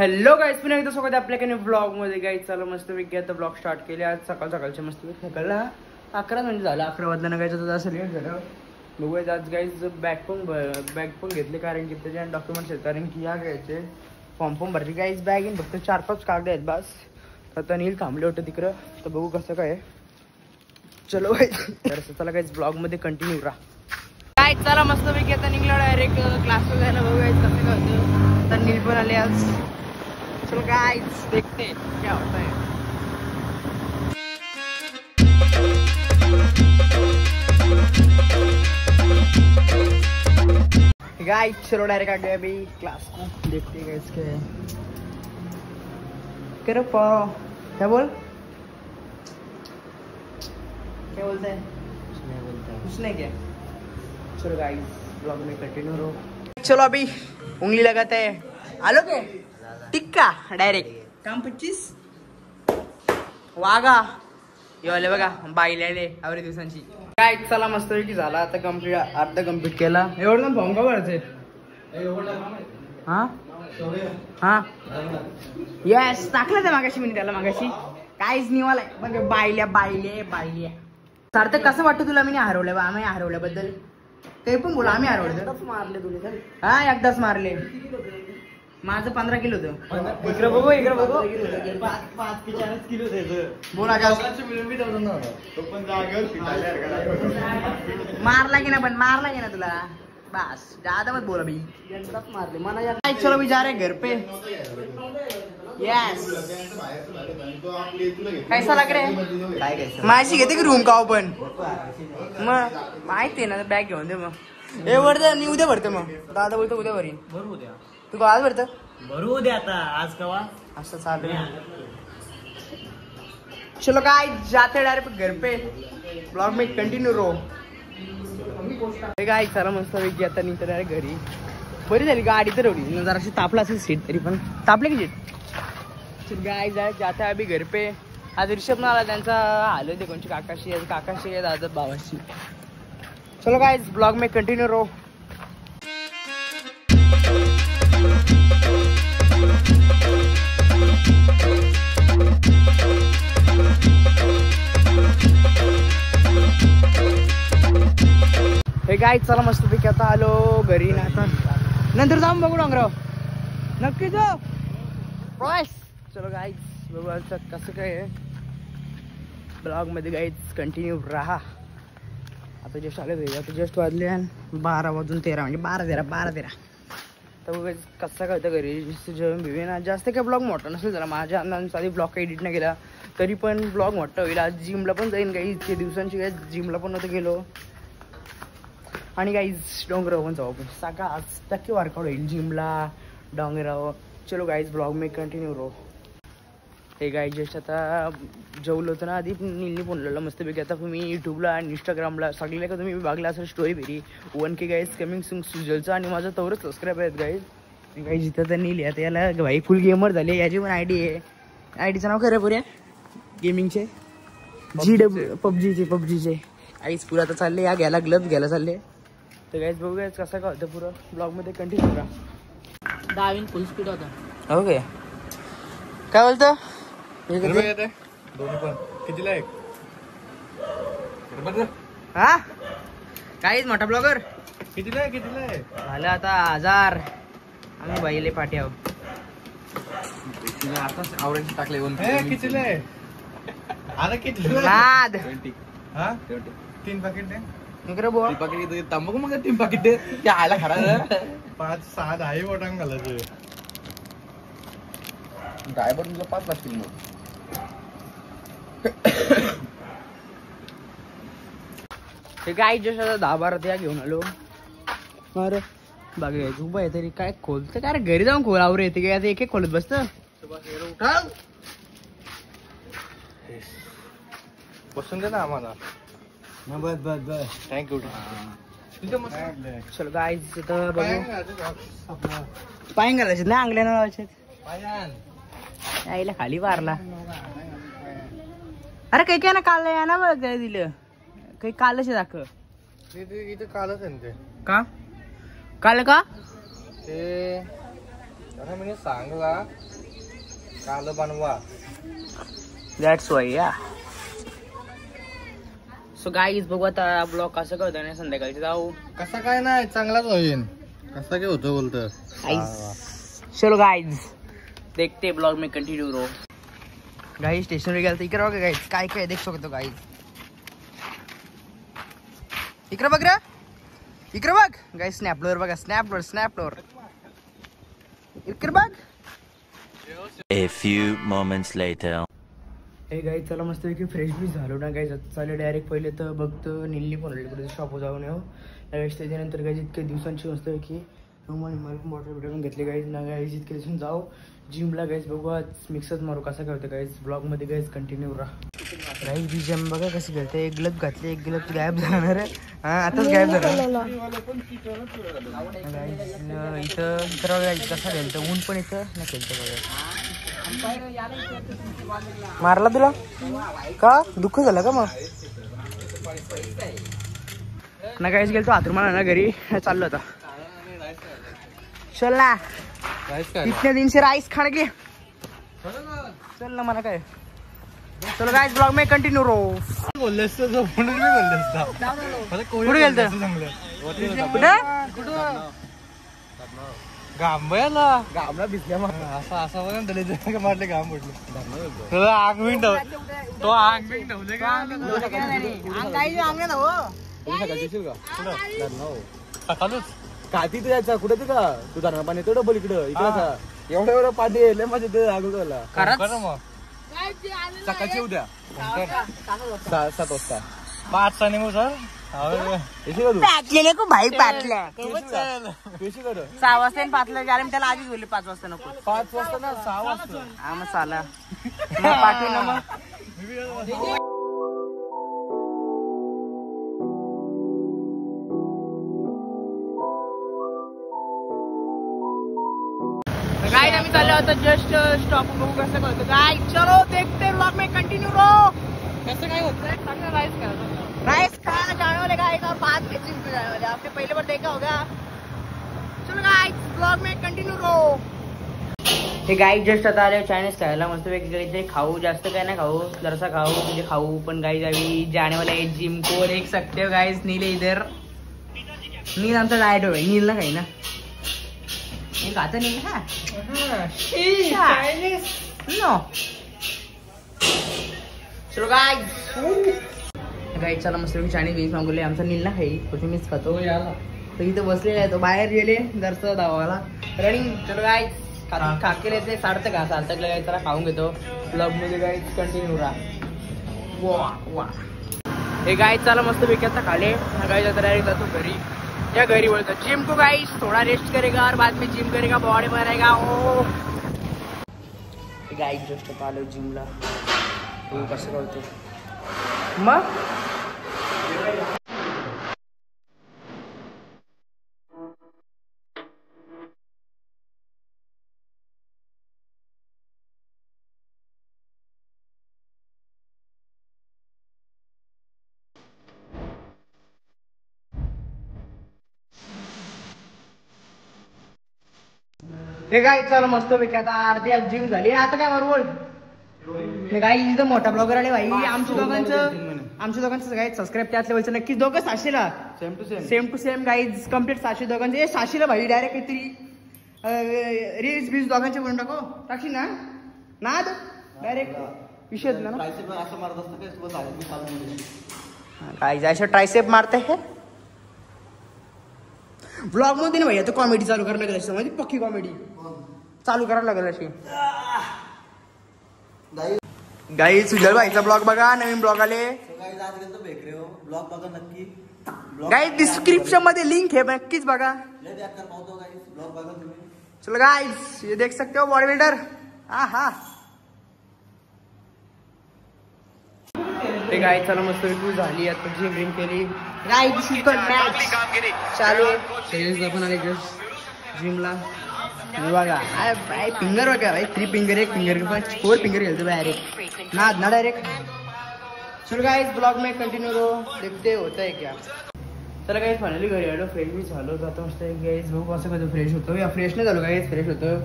Hello guys, पुन्हा एकदा स्वागत आहे आपल्याकडे ब्लॉग मध्ये. गाईज चला मस्त पैकी आता ब्लॉग स्टार्ट केले. आज सकाळचे मस्त पैकी सकाळला 11 म्हणजे झालं. 11 वाजता गायचं तर असं लेट झालं. बघूया आज गाईज बॅग पण घेतले कारण की त्याच्या डॉक्युमेंट्स आहेत. कारण की या घ्यायचे फॉर्म भरले. गाईज बॅग येईन फक्त 4-5 कागद आहेत बस. आता नील थांबले होते तिकडं, तर बघू कसं काय. चलो गाईज तर चला गाईज ब्लॉग मध्ये कंटिन्यू राहा. काय चला मस्त पैकी आता निघलो डायरेक्ट क्लासला जायला. बघूया कसं काय होतं. तर नील पण आले आज. चलो गाइस देखते हैं क्या होता है. गाइस चलो डायरेक्ट आ गए अभी क्लास को. देखते हैं गाइस क्या है. करो क्या बोल क्या बोलते हैं. कुछ नहीं क्या. चलो गाइस ब्लॉग में कंटिन्यू रहो. चलो अभी उंगली लगाते हैं. आलो के टिक्का डायरेक्ट काम 25 वागा येवाले बघा बाईले आवरे दिवसांची. काय चला मस्त की झाला आता कंप्लीट. अर्धा कंप्लीट केला. एवढं फॉर्म का भरायचे. हा हा येस टाकलं ते मागाशी मी त्याला. मागाशी काहीच निवालाय म्हणजे बाईल्या सार्थक कसं वाटतं तुला. मी हरवलं बा. आम्ही हरवल्याबद्दल ते पण बोला. आम्ही हरवलं मारले तुला. हा एकदाच मारले. माझं 15 किलो होतं. इकडे बघू 5 की 4 किलो बोला. मारला की ना पण मारला की ना तुला बस. ज्यादा मत बोला भाई. मारले मला. चलो भी जा रहे घर पे. यस कैसा लग रहा है. काय कैसा माहिती घेते की रूम का ओपन मग माहिती ना. बॅग घेऊन दे मग. हे वरतं मी उद्या भरतो. मग दादा बोलतो उद्या भरीन. भरू द्या तू आज भरतं. भरू द्या आता आज कवा असं चालू. चलो काय जाते डायरेक्ट घर पे. ब्लॉग में कंटिन्यू रहो. काय चला मस्त पैकी आता निघतो डायरेक्ट घरी. बरी झाली गाडी तर एवढी जरा अशी तापला असेल सीट तरी पण तापले की सीट. गाय जाता अभी घर पे. आज ऋषभ ना आला. त्यांचा आलो ते कोणची काकाशी आहे दादा भावाशी. चलो काय ब्लॉग में कंटिन्यू रहो. हे गाय चला मस्त पैकी आता आलो घरी. ना आता नंतर जाऊन बघू डोंगराव नक्की जाऊ. चलो गाईज बघू आता कसं काय आहे. ब्लॉग मध्ये गाईज कंटिन्यू राहा. आता जस्ट आले घरी. आता जस्ट वाजले 12 वाजून 13 म्हणजे 12-13. तर बघ कसं काय होतं घरी. जेवण बिवेना जास्त काय ब्लॉग मोठा नसेल जरा. माझ्या अंदाजाने आधी ब्लॉग काही एडिट नाही केला तरी पण ब्लॉग मोठा होईल. आज जिमला पण जाईन काही इतके दिवसांची. काय जिमला पण नव्हतं गेलो. आणि गाईज डोंगराव पण जाऊ आपण. सगळं आज टक्के वर्कआउट होईल जिमला डोंगराव. चलो गाईज ब्लॉग में कंटिन्यू रहो. हे गाईज जस्ट आता जेवलो होतं ना आधी. नीलनी बोललेलं मस्तपैकी. आता तुम्ही यूट्यूबला आणि इंस्टाग्रामला सगळ्या का तुम्ही बघला असेल स्टोरी भेरी 1K गाईज कमिंग सून सुजलचं. आणि माझं तवरच सबस्क्राईब आहेत गाईज. गाईज इथं तर नील आता याला भाई फुल गेमर झाले. याची पण आयडी आहे. आयडीचं नाव खरं पुऱ्या गेमिंगचे पबजीचे आईच पुरा आता चालले. या घ्यायला ग्लव्स घ्यायला चालले. तर गाईज बघूया कसं काय होतं पुरं. ब्लॉग मध्ये कंटिन्यू करा. 10 फुल स्पीड होता. ओके काय बोलतं. कितीला एक हा काहीच मोठा ब्लॉगर. कितीला झालं आता 1000. आम्ही बाईले पाठी आहोत. आताच आवडायचे टाकले. कितीला आहे आता किती नाद. हा 3 पाकिट दे. इकडे बोल. पाकिट तंबाखू मग 3 पाकिट दे. त्या आयला खरा 5-6 10 बोटांग घालायचे. काय पण तुला 5 लागतील मग. ते काय जस्ट आता 10-12 त्या घेऊन आलो. अरे बाकी उभा आहे तरी काय खोलतं काय रे. घरी जाऊन खोल आवरे येते काय. एक खोलत बसत. बसून दे ना आम्हाला. बस थँक्यू. चल गाईज इथं बघू. पाय घालायचे ना अंगल्यानं लावायचे. आईला खाली मारला. अरे काही काय ना काल या ना बघ काय दिलं काही कालच दाखव. इथे कालच आहे ते. का काल का ते मी सांगला काल बनवा. दॅट्स वाय या. सो गाईज बघू आता ब्लॉग कसं करतो ना संध्याकाळी जाऊ. कसा काय नाही चांगलाच होईल. कसा काय होतं बोलतं. चलो गाईज देखते ब्लॉग में कंटिन्यू रो. गाईज स्टेशनवर गेलं तर इकडे बघा गाईज काय काय देख शकतो गाईज. इकडे बघ रे इकडे बघ गाईज. स्नॅपलोर बघा स्नॅपलोर इकडे बघ. A few moments later. Hey guys चला मस्त पैकी फ्रेश बी झालो ना गाईज. चालेल डायरेक्ट पहिले तर बघतो नीलनी पण कुठे शॉपवर जाऊन येऊ. गाईज त्याच्यानंतर गाईज इतक्या दिवसांची मस्त पैकी मला वॉटर बिटरून घेतली गाईज ना गाईज. इतक्या दिवसांनी जाऊ जिमला गाईज. बघू आज मिक्सच मारू कसा करतो गाईज. ब्लॉगमध्ये गाईज कंटिन्यू राहा. गाईज जिम बघा कशी करते. एक ग्लब घातले एक ग्लब गायब जाणार आहे. हा आताच गायब झाला इथं. तर कसा खेळतं ऊन पण इथं ना खेळतं बघा. मारला तुला का दुःख झालं का मग ना काहीच गेलो. हातून मला ना घरी चाललो होता. चल ना इतने दिन से राइस खाने के चल ना मला काय. चलो गाइस ब्लॉग में कंटिन्यू रो. बोललेस तर म्हणून मी बोललेस कुठे गेलत कुठं गांबयाला गामला भिजल्या असं असं बघा त्याला मारले घाम पडले. आग बिंग तो आग बिंग ठेवले का सकाळच काती जायचा कुठे ते का तू धरणा पाणी तेवढं बोल इकडं इकडं एवढं पाणी येईल माझे ते आगोला मग सकाळची उद्या 7 वाजता 5 चा नेमू सर. पाटलेले को भाई पाटल्या पेशी कर 6 वाजता पाटलं कारण त्याला आधीच बोलले 5 वाजता नको. 5 वाजता ना 6 वाजता हा मग चाला पाठवे ना मग. गाइस आम्ही चाललो होतो जस्ट स्टॉप बघू कसं करतो गाइस. चलो देखते ब्लॉग में कंटिन्यू रो. कसं काय होतं चांगलं राईस करा. राइस खाना जाने वाले गाइस और बाद में जिम पे जाने वाले. आपने पहले बार देखा होगा. चलो गाइस ब्लॉग में कंटिन्यू रो. हे गाइस जस्ट आता आले चायनीज खायला मस्त वेगळे खाऊ. जास्त काय ना खाऊ जरासा खाऊ म्हणजे खाऊ. पण गाइस अभी जाने वाले है जिम को. देख सकते हो गाइस नील इधर. नील आमचा डायट हो नील ना काही ना एक आता नील हा चायनीज नो. चलो गाइस गाइस चला मस्त चायनीज बीज मागवले. आमचा नील ना खाई कुठे मीच खातो. तो इथं बसलेला आहे. तो बाहेर गेले जरसा धावाला रनिंग. चलो गाइस खाके लेते सार्थक गाइस चला खाऊन घेतो. ब्लॉग मध्ये गाइस कंटिन्यू राहा. वा वा हे गाइस चला मस्त पैकी आता खाले गाइस. आता डायरेक्ट जातो घरी. या घरी बोलतो जिम को गाइस थोड़ा रेस्ट करेगा और बाद में जिम करेगा बॉडी बनाएगा. ओ गाइस जस्ट आलो जिमला. कसं करतो मग हे काय चला मस्त पैकी आता अर्धी जिम झाली. आता काय बरोबर काय इथं मोठा ब्लॉगर आले भाई. आमच्या दोघांचं काय सबस्क्राईब त्याच लेवलचं नक्कीच. दोघं 700ला same to same guys complete 700 दोघांचे. 700ला भाई डायरेक्ट काहीतरी रील्स बील्स दोघांचे बनवून टाकशील ना ना डायरेक्ट विषय ना काय अशा ट्रायसेप मारते हे ब्लॉग मध्ये ना भैया. तो कॉमेडी चालू करायला लागेल अशी म्हणजे पक्की कॉमेडी चालू करायला लागेल अशी. गाई सुजल भाईचा ब्लॉग बघा. नवीन ब्लॉग आले ब्लॉग बघा नक्की. गाई डिस्क्रिप्शन मध्ये लिंक है नक्कीच बघा. चलो गाइस ये देख सकते हो बॉडी बिल्डर. हा ते गाय चला मस्त झाली. आता जिम ड्रिंक केली गाइस. मॅच चालू पण आले जिमला बघा. फिंगर बघा भाई 3 फिंगर 1 फिंगर 4 फिंगर खेलते डायरेक्ट ना डायरेक्ट. चलो गाइस ब्लॉग में कंटिन्यू रो देखते होता है क्या. चला गाइस फायनली घरी आलो. फ्रेश बी झालो. आता मस्त गाइस बघू कसं कसं फ्रेश होतो. या फ्रेश नाही झालो गाइस फ्रेश होतो.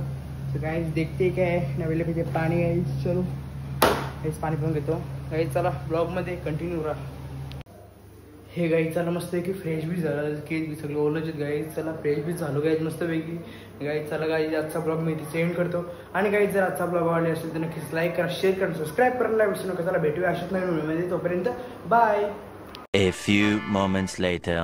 तो गाइस देखते काय नवेले पिथे पाणी गाइस. चलो गाइस पाणी पिऊन घेतो गाइस. चला ब्लॉग मध्ये कंटिन्यू राहा. हे गाईज चला मस्त आहे की फ्रेश बी झालं केस बी सगळं ओलंच गाईज. चला फ्रेश बी झालो गाईज मस्तपैकी गाईज. चला गाईज आजचा ब्लॉग मी इथे सेंड करतो. आणि गाईज जर आजचा ब्लॉग आवडला असेल तर नक्कीच लाईक करा, शेअर करा, सबस्क्राईब करायला विसरू नका. चला भेटूया अशाच नवीन व्हिडिओमध्ये. तोपर्यंत bye. A few moments later.